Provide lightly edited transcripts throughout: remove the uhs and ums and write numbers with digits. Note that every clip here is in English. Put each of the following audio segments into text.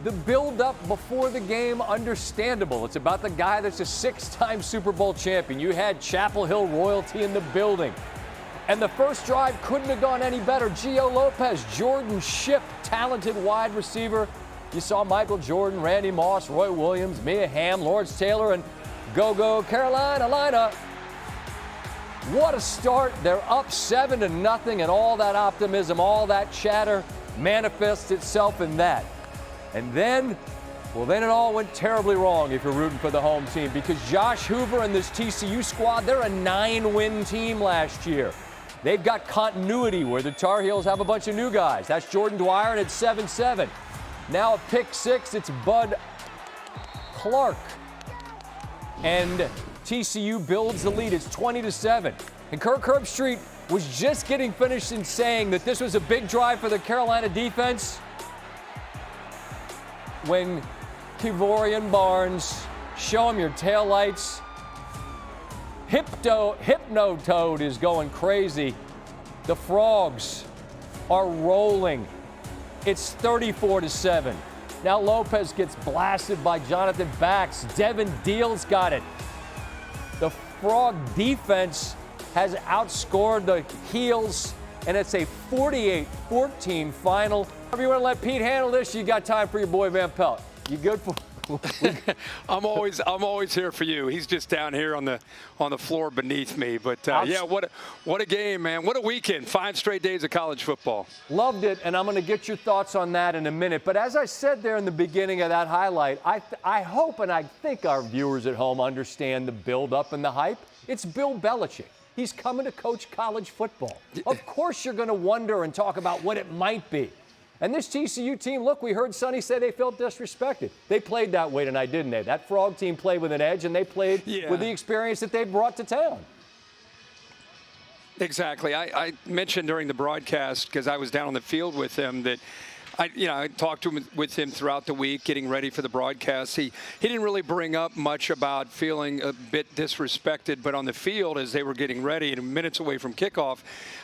The build-up before the game, understandable. It's about the guy that's a 6-time Super Bowl champion. You had Chapel Hill royalty in the building. And the first drive couldn't have gone any better. Gio Lopez, Jordan Shipp, talented wide receiver. You saw Michael Jordan, Randy Moss, Roy Williams, Mia Hamm, Lawrence Taylor, and go Carolina. What a start. They're up 7-0, and all that optimism, all that chatter manifests itself in that. And then it all went terribly wrong if you're rooting for the home team, because Josh Hoover and this TCU squad, they're a 9-win team last year. They've got continuity where the Tar Heels have a bunch of new guys. That's Jordan Dwyer, and it's 7-7. Now a pick six, it's Bud Clark. And TCU builds the lead. It's 20-7. And Kirk Herbstreit was just getting finished in saying that this was a big drive for the Carolina defense when Kevorian Barnes, show him your taillights. Hypnotoad is going crazy. The Frogs are rolling. It's 34-7. Now Lopez gets blasted by Jonathan Bax. Devin Deal's got it. The Frog defense has outscored the Heels, and it's a 48-14 final. If you want to let Pete handle this, you got time for your boy Van Pelt. You good for? I'm always here for you. He's just down here on the floor beneath me. But yeah, what a game, man! What a weekend! 5 straight days of college football. Loved it, and I'm going to get your thoughts on that in a minute. But as I said there in the beginning of that highlight, I hope and I think our viewers at home understand the build-up and the hype. It's Bill Belichick. He's coming to coach college football. Of course, you're going to wonder and talk about what it might be. And this TCU team, look, we heard Sonny say they felt disrespected. They played that way tonight, didn't they? That Frog team played with an edge, and they played with the experience that they brought to town. Exactly. I mentioned during the broadcast, because I was down on the field with him, that I talked with him throughout the week, getting ready for the broadcast. He didn't really bring up much about feeling a bit disrespected, but on the field, as they were getting ready and minutes away from kickoff,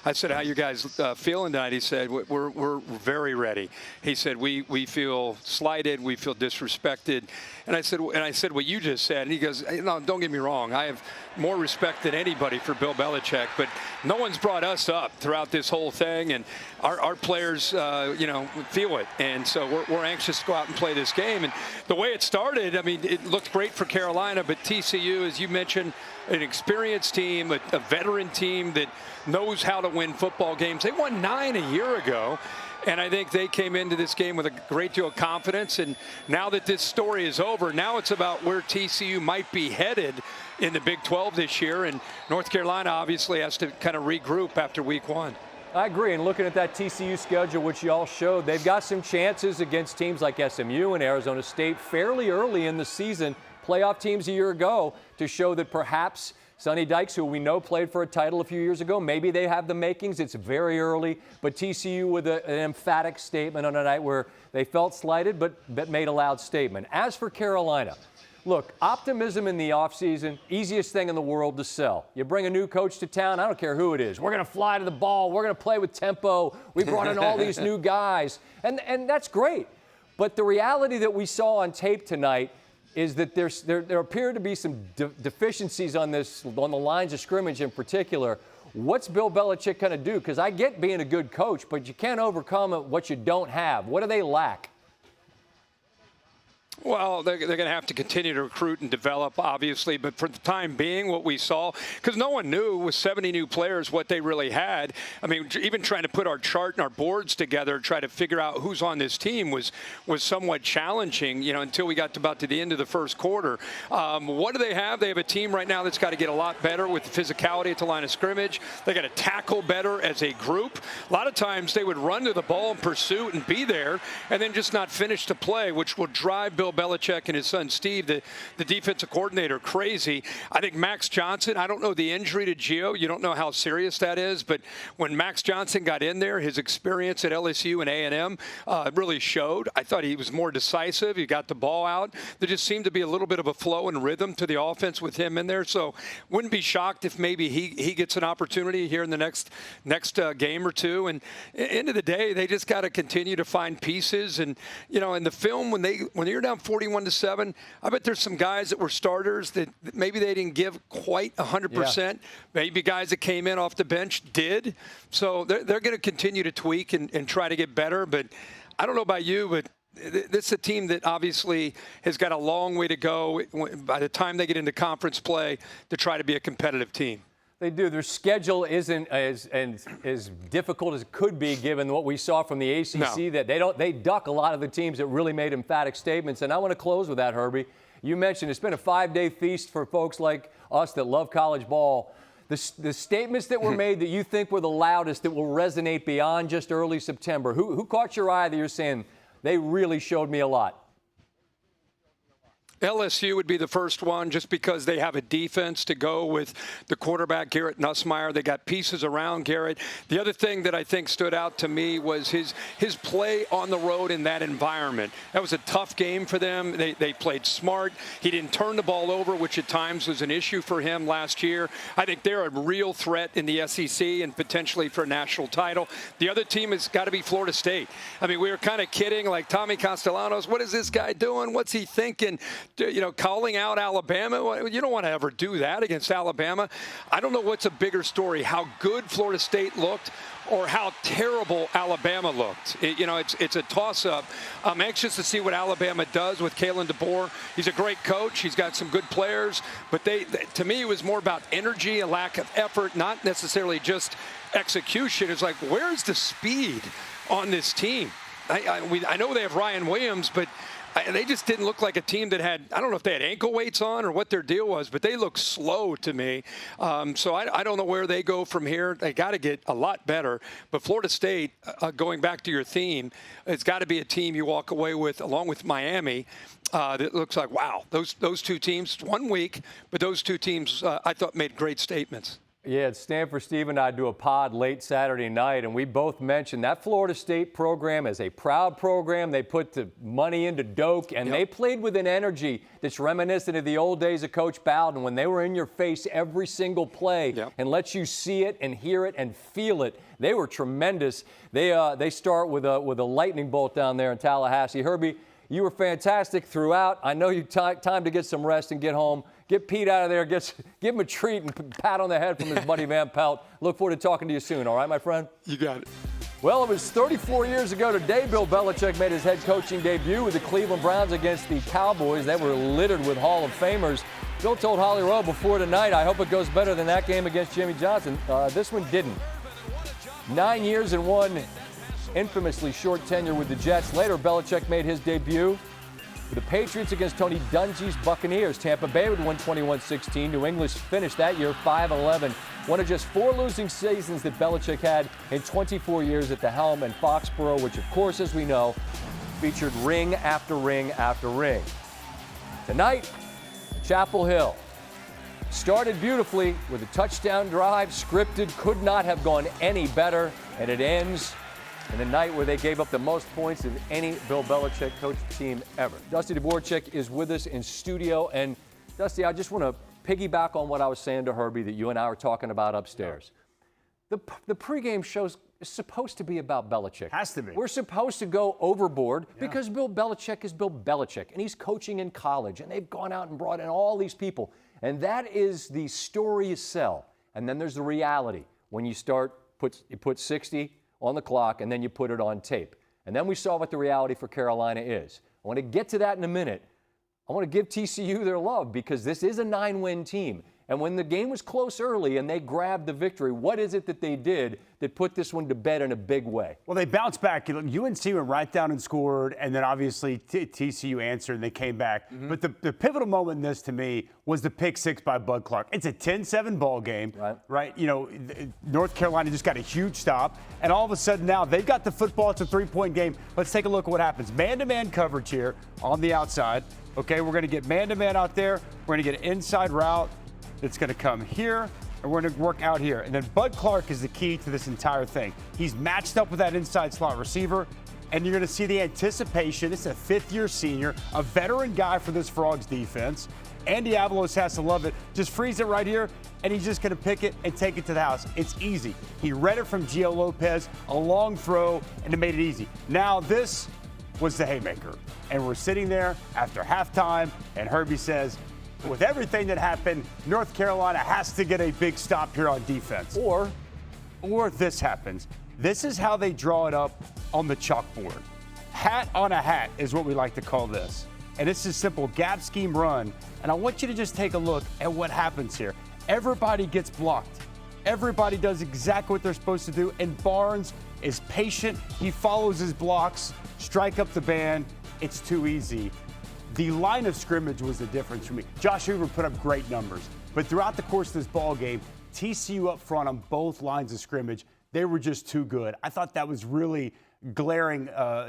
I said, "How you guys feeling tonight?" He said, "We're very ready." He said, "We feel slighted, we feel disrespected." And I said what you just said. And he goes, "No, don't get me wrong. I have more respect than anybody for Bill Belichick, but no one's brought us up throughout this whole thing, and our players, feel it, and so we're anxious to go out and play this game." And the way it started, I mean, it looked great for Carolina, but TCU, as you mentioned, an experienced team, a veteran team that knows how to win football games. They won 9 a year ago. And I think they came into this game with a great deal of confidence. And now that this story is over, now it's about where TCU might be headed in the Big 12 this year. And North Carolina obviously has to kind of regroup after week 1. I agree. And looking at that TCU schedule, which you all showed, they've got some chances against teams like SMU and Arizona State fairly early in the season, playoff teams a year ago, to show that perhaps Sonny Dykes, who we know played for a title a few years ago, maybe they have the makings. It's very early, but TCU with an emphatic statement on a night where they felt slighted but made a loud statement. As for Carolina, look, optimism in the offseason, easiest thing in the world to sell. You bring a new coach to town, I don't care who it is. We're going to fly to the ball. We're going to play with tempo. We brought in all these new guys, and that's great. But the reality that we saw on tape tonight is that there appear to be some deficiencies on the lines of scrimmage in particular. What's Bill Belichick going to do? Because I get being a good coach, but you can't overcome what you don't have. What do they lack? Well, they're going to have to continue to recruit and develop, obviously. But for the time being, what we saw, because no one knew with 70 new players what they really had. I mean, even trying to put our chart and our boards together, try to figure out who's on this team was somewhat challenging, until we got to about to the end of the first quarter. What do they have? They have a team right now that's got to get a lot better with the physicality at the line of scrimmage. They got to tackle better as a group. A lot of times they would run to the ball in pursuit and be there and then just not finish the play, which will drive Bill Belichick and his son Steve, the defensive coordinator, crazy. I think Max Johnson, I don't know the injury to Gio. You don't know how serious that is, but when Max Johnson got in there, his experience at LSU and A&M really showed. I thought he was more decisive. He got the ball out. There just seemed to be a little bit of a flow and rhythm to the offense with him in there. So wouldn't be shocked if maybe he gets an opportunity here in the next game or two. And end of the day, they just got to continue to find pieces. And in the film, when you're down 41-7, I bet there's some guys that were starters that maybe they didn't give quite 100%. Yeah. Maybe guys that came in off the bench did. So they're going to continue to tweak and try to get better. But I don't know about you, but this is a team that obviously has got a long way to go by the time they get into conference play to try to be a competitive team. They do. Their schedule isn't as difficult as it could be given what we saw from the ACC. No. That they duck a lot of the teams that really made emphatic statements. And I want to close with that, Herbie. You mentioned it's been a 5-day feast for folks like us that love college ball. The statements that were made that you think were the loudest that will resonate beyond just early September. Who caught your eye that you're saying they really showed me a lot? LSU would be the first one just because they have a defense to go with the quarterback, Garrett Nussmeier. They got pieces around Garrett. The other thing that I think stood out to me was his play on the road in that environment. That was a tough game for them. They played smart. He didn't turn the ball over, which at times was an issue for him last year. I think they're a real threat in the SEC and potentially for a national title. The other team has got to be Florida State. I mean, we were kind of kidding, like Tommy Castellanos, what is this guy doing? What's he thinking? Calling out Alabama. You don't want to ever do that against Alabama. I don't know what's a bigger story, how good Florida State looked or how terrible Alabama looked. It's a toss-up. I'm anxious to see what Alabama does with Kalen DeBoer. He's a great coach. He's got some good players. But to me, it was more about energy, a lack of effort, not necessarily just execution. It's like, where's the speed on this team? I know they have Ryan Williams, but they just didn't look like a team that had, I don't know if they had ankle weights on or what their deal was, but they look slow to me. So I don't know where they go from here. They got to get a lot better. But Florida State, going back to your theme, it's got to be a team you walk away with, along with Miami, that looks like, wow, those two teams, 1 week, but those two teams I thought made great statements. Yeah, at Stanford, Steve and I do a pod late Saturday night, and we both mentioned that Florida State program is a proud program. They put the money into Doak, and they played with an energy that's reminiscent of the old days of Coach Bowden when they were in your face every single play and let you see it and hear it and feel it. They were tremendous. They start with a lightning bolt down there in Tallahassee. Herbie, you were fantastic throughout. I know you time to get some rest and get home. Get Pete out of there. Give him a treat and pat on the head from his buddy Van Pelt. Look forward to talking to you soon. All right, my friend? You got it. Well, it was 34 years ago today Bill Belichick made his head coaching debut with the Cleveland Browns against the Cowboys. They were littered with Hall of Famers. Bill told Holly Rowe before tonight, I hope it goes better than that game against Jimmy Johnson. This one didn't. 9 years and one infamously short tenure with the Jets. Later, Belichick made his debut with the Patriots against Tony Dungy's Buccaneers. Tampa Bay would win 21-16. New England finished that year 5-11. One of just 4 losing seasons that Belichick had in 24 years at the helm, and Foxborough, which of course, as we know, featured ring after ring after ring. Tonight, Chapel Hill started beautifully with a touchdown drive, scripted, could not have gone any better, and it ends in a night where they gave up the most points of any Bill Belichick coached team ever. Dusty Dvoracek is with us in studio. And Dusty, I just want to piggyback on what I was saying to Herbie that you and I were talking about upstairs. The pregame show's supposed to be about Belichick. Has to be. We're supposed to go overboard because Bill Belichick is Bill Belichick, and he's coaching in college, and they've gone out and brought in all these people. And that is the story you sell. And then there's the reality. When you put 60 on the clock, and then you put it on tape. And then we saw what the reality for Carolina is. I want to get to that in a minute. I want to give TCU their love because this is a 9-win team. And when the game was close early and they grabbed the victory, what is it that they did that put this one to bed in a big way? Well, they bounced back. UNC went right down and scored, and then obviously TCU answered, and they came back. But the pivotal moment in this, to me, was the pick six by Bud Clark. It's a 10-7 ball game, right? You know, North Carolina just got a huge stop, and all of a sudden now they've got the football. It's a 3-point game. Let's take a look at what happens. Man-to-man coverage here on the outside. Okay, we're going to get man-to-man out there. We're going to get an inside route. It's going to come here, and we're going to work out here. And then Bud Clark is the key to this entire thing. He's matched up with that inside slot receiver, and you're going to see the anticipation. It's a fifth-year senior, a veteran guy for this Frogs defense. Andy Avalos has to love it. Just freeze it right here, and he's just going to pick it and take it to the house. It's easy. He read it from Gio Lopez, a long throw, and it made it easy. Now this was the haymaker. And we're sitting there after halftime, and Herbie says, with everything that happened, North Carolina has to get a big stop here on defense. Or this happens. This is how they draw it up on the chalkboard. Hat on a hat is what we like to call this. And this is simple gap scheme run. And I want you to just take a look at what happens here. Everybody gets blocked. Everybody does exactly what they're supposed to do. And Barnes is patient. He follows his blocks, strike up the band. It's too easy. The line of scrimmage was the difference for me. Josh Hoover put up great numbers, but throughout the course of this ball game, TCU up front on both lines of scrimmage, they were just too good. I thought that was really glaring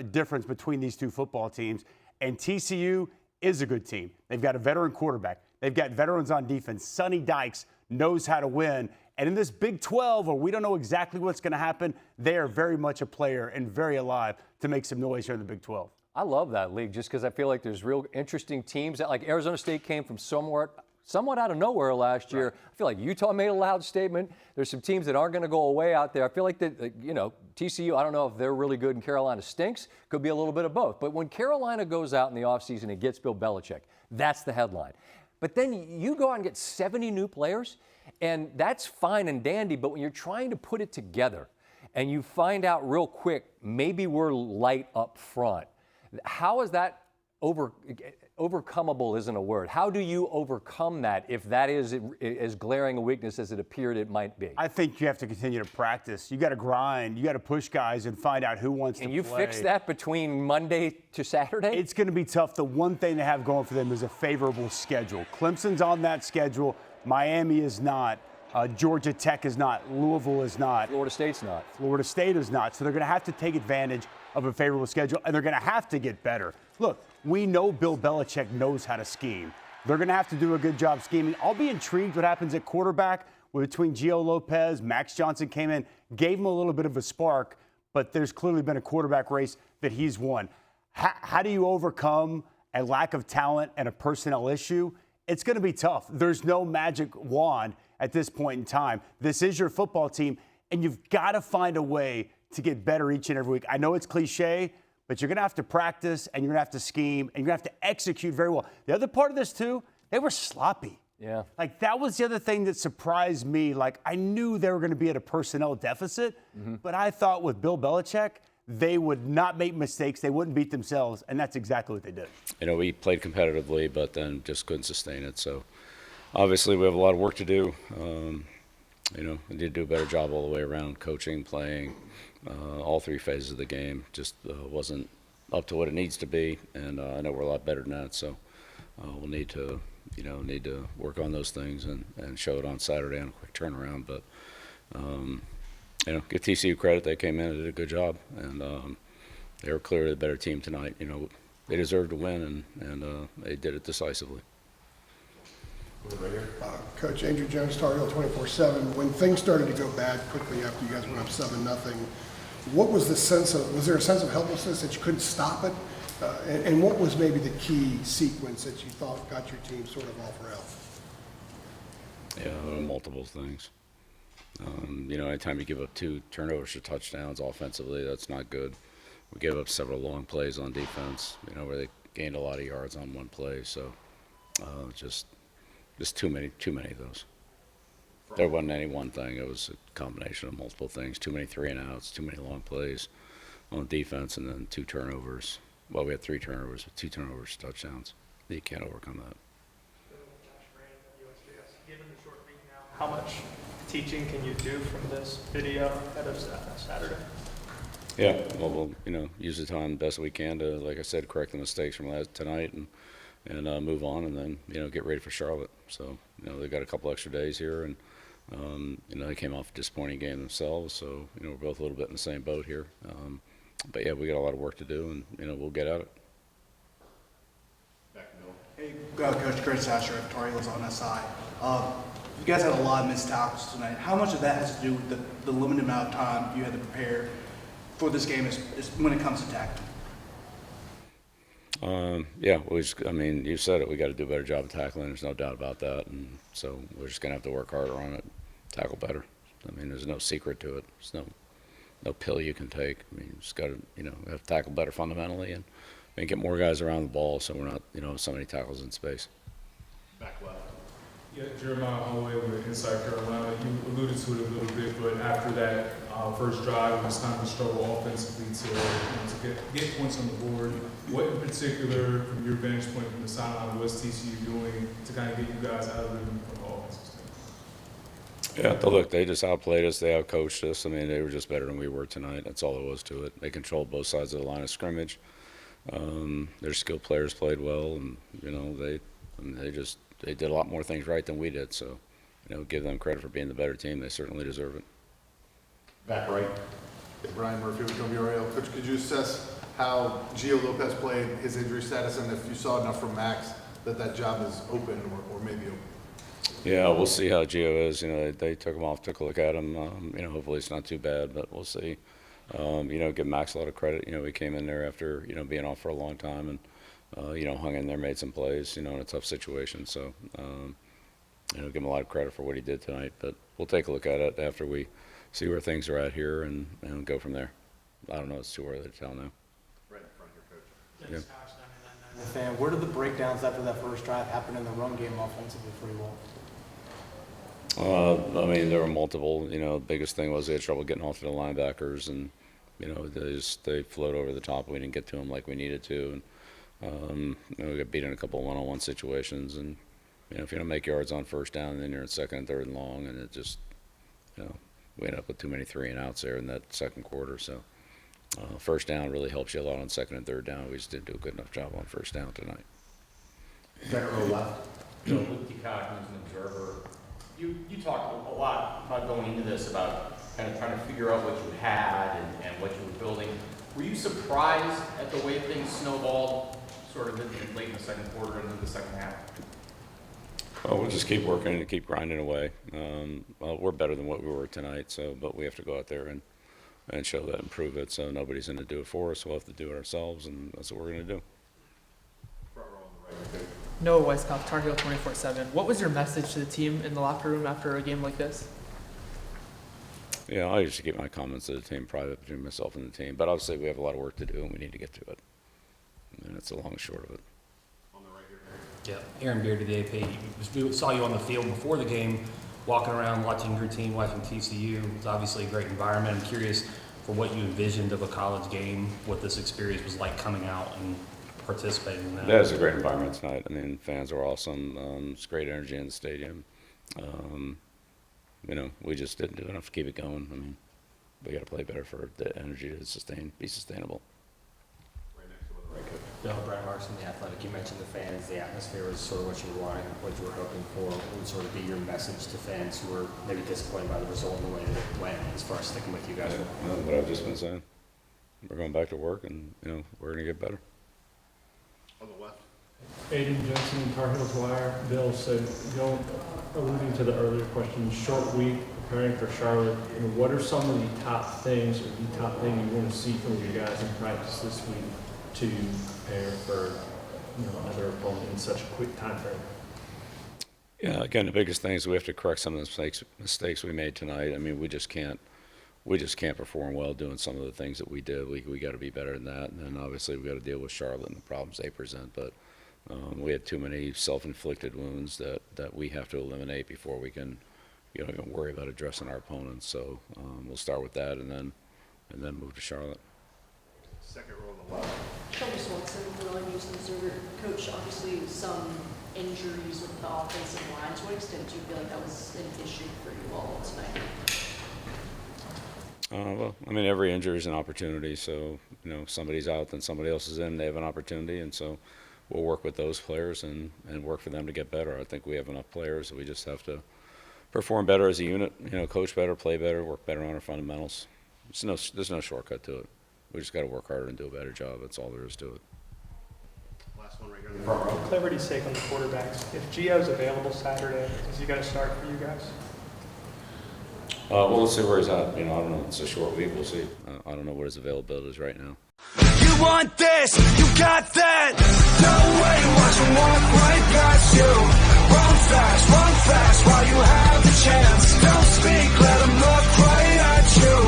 difference between these two football teams. And TCU is a good team. They've got a veteran quarterback. They've got veterans on defense. Sonny Dykes knows how to win. And in this Big 12, where we don't know exactly what's going to happen, they are very much a player and very alive to make some noise here in the Big 12. I love that league just because I feel like there's real interesting teams. Like Arizona State came from somewhat out of nowhere last year. I feel like Utah made a loud statement. There's some teams that aren't going to go away out there. I feel like that, TCU, I don't know if they're really good and Carolina stinks. Could be a little bit of both. But when Carolina goes out in the offseason and gets Bill Belichick, that's the headline. But then you go out and get 70 new players, and that's fine and dandy. But when you're trying to put it together and you find out real quick, maybe we're light up front. How is that overcomable isn't a word. How do you overcome that if that is as glaring a weakness as it appeared it might be? I think you have to continue to practice. You got to grind. You got to push guys and find out who wants to play. And you fix that between Monday to Saturday? It's going to be tough. The one thing they have going for them is a favorable schedule. Clemson's on that schedule. Miami is not. Georgia Tech is not. Louisville is not. Florida State's not. Florida State is not. So they're going to have to take advantage of a favorable schedule, and they're going to have to get better. Look, we know Bill Belichick knows how to scheme. They're going to have to do a good job scheming. I'll be intrigued what happens at quarterback between Gio Lopez. Max Johnson came in, gave him a little bit of a spark, but there's clearly been a quarterback race that he's won. How do you overcome a lack of talent and a personnel issue? It's going to be tough. There's no magic wand at this point in time. This is your football team, and you've got to find a way to get better each and every week. I know it's cliche, but you're going to have to practice, and you're going to have to scheme, and you're going to have to execute very well. The other part of this, too, they were sloppy. Yeah. Like, that was the other thing that surprised me. Like, I knew they were going to be at a personnel deficit, but I thought with Bill Belichick, they would not make mistakes. They wouldn't beat themselves, and that's exactly what they did. You know, we played competitively, but then just couldn't sustain it. So, obviously, we have a lot of work to do. We need to do a better job all the way around, coaching, playing, all three phases of the game. Just wasn't up to what it needs to be, and I know we're a lot better than that. So, we'll need to work on those things and show it on Saturday on a quick turnaround. But give TCU credit. They came in and did a good job, and they were clearly the better team tonight. They deserved to win, and they did it decisively. Coach Andrew Jones, Tar Heel 24/7. When things started to go bad quickly after you guys went up 7-0, what was the sense of? Was there a sense of helplessness that you couldn't stop it? And what was maybe the key sequence that you thought got your team sort of off rails? Yeah, multiple things. Anytime you give up 2 turnovers to touchdowns offensively, that's not good. We gave up several long plays on defense, where they gained a lot of yards on one play. So just too many of those. There wasn't any one thing. It was a combination of multiple things. Too many 3-and-outs, too many long plays on defense, and then 2 turnovers. Well, we had 3 turnovers, but 2 turnovers, touchdowns. You can't overcome that. Given the short how much teaching can you do from this video ahead of Saturday? Yeah, well, we'll use the time best we can to, like I said, correct the mistakes from tonight and move on, and then get ready for Charlotte. So they've got a couple extra days here, and they came off a disappointing game themselves. So we're both a little bit in the same boat here. But yeah, we got a lot of work to do, and we'll get at it. Hey, Coach Chris Asher of Tar Heels on SI. You guys had a lot of missed tackles tonight. How much of that has to do with the limited amount of time you had to prepare for this game is when it comes to tackling? Yeah, you said it. We got to do a better job of tackling. There's no doubt about that. And so we're just gonna have to work harder on it, tackle better. There's no secret to it. There's no pill you can take. You just got to have to tackle better fundamentally and get more guys around the ball so we're not so many tackles in space. Back left. Yeah, Jeremiah Holloway with Inside Carolina. You alluded to it a little bit, but after that first drive, it was kind of a struggle offensively to get points on the board. What in particular, from your vantage point from the sideline, was TCU doing to kind of get you guys out of rhythm from the offensive standpoint? Yeah, look, they just outplayed us. They outcoached us. They were just better than we were tonight. That's all there was to it. They controlled both sides of the line of scrimmage. Their skilled players played well, and they did a lot more things right than we did. So, give them credit for being the better team. They certainly deserve it. Back right. Brian Murphy with WRAL. Coach, could you assess how Gio Lopez played, his injury status, and if you saw enough from Max that job is open or maybe open? Yeah, we'll see how Gio is. They took him off, took a look at him. Hopefully it's not too bad, but we'll see. Give Max a lot of credit. He came in there after being off for a long time and hung in there, made some plays. In a tough situation. So give him a lot of credit for what he did tonight. But we'll take a look at it after we see where things are at here and go from there. I don't know. It's too early to tell now. Right in front of your coach. Yeah. Fan, where did the breakdowns after that first drive happen in the run game offensively for you all? There were multiple. The biggest thing was they had trouble getting off to the linebackers, and they float over the top. We didn't get to them like we needed to, and we got beat in a couple of one-on-one situations. And if you don't make yards on first down, then you're in second and third and long, and it just we ended up with too many 3-and-outs there in that second quarter. So first down really helps you a lot on second and third down. We just didn't do a good enough job on first down tonight. Second row left. Luke DeCock, who's an observer, you talked a lot about going into this about kind of trying to figure out what you had and what you were building. Were you surprised at the way things snowballed sort of late in the second quarter and into the second half? Well, we'll just keep working and keep grinding away. We're better than what we were tonight, but we have to go out there and show that and prove it. So nobody's going to do it for us. We'll have to do it ourselves, and that's what we're going to do. Front row on the right. Noah Weisskopf, Tar Heel 24/7. What was your message to the team in the locker room after a game like this? Yeah, I usually keep my comments to the team private between myself and the team. But obviously we have a lot of work to do, and we need to get to it. And that's the long and short of it. On the right here. Yeah, Aaron Beard to the AP. We saw you on the field before the game, walking around, watching your team, watching TCU. It's obviously a great environment. I'm curious for what you envisioned of a college game, what this experience was like coming out and participating in that. Yeah, it was a great environment tonight. Fans were awesome. It's great energy in the stadium. We just didn't do enough to keep it going. We got to play better for the energy to be sustainable. Right next to the right coach. Bill, Brian Marks from The Athletic. You mentioned the fans, the atmosphere was sort of what you were wanting, what you were hoping for. What would sort of be your message to fans who were maybe disappointed by the result and the way that it went as far as sticking with you guys? What I've just been saying. We're going back to work, and we're going to get better. On the left. Aiden Jensen, Tar Heels Wire. Bill said, alluding to the earlier question, short week preparing for Charlotte. What are some of the top things or the top thing you want to see from your guys in practice this week to prepare for another opponent in such a quick time frame? Yeah, again, the biggest thing is we have to correct some of the mistakes we made tonight. We just can't perform well doing some of the things that we did. We got to be better than that. And then obviously we got to deal with Charlotte and the problems they present. But we had too many self-inflicted wounds that we have to eliminate before we can, even worry about addressing our opponents. So we'll start with that and then move to Charlotte. Second row on the left. Shelby Swanson, Willing News and Observer. Coach, obviously some injuries with the offensive line. To what extent do you feel like that was an issue for you all tonight? Well, I mean, every injury is an opportunity. So, if somebody's out, then somebody else is in. They have an opportunity, and so we'll work with those players and work for them to get better. I think we have enough players that we just have to perform better as a unit. Coach better, play better, work better on our fundamentals. There's no shortcut to it. We just got to work harder and do a better job. That's all there is to it. Last one right here in the front row. Clarity's sake on the quarterbacks. If Gio's available Saturday, is he going to start for you guys? Well, let's see where he's at. I don't know. It's a short week. We'll see. I don't know what his availability is right now. You want this, you got that. No way, watch him walk right past you. Run fast while you have the chance. Don't speak, let him look right at you.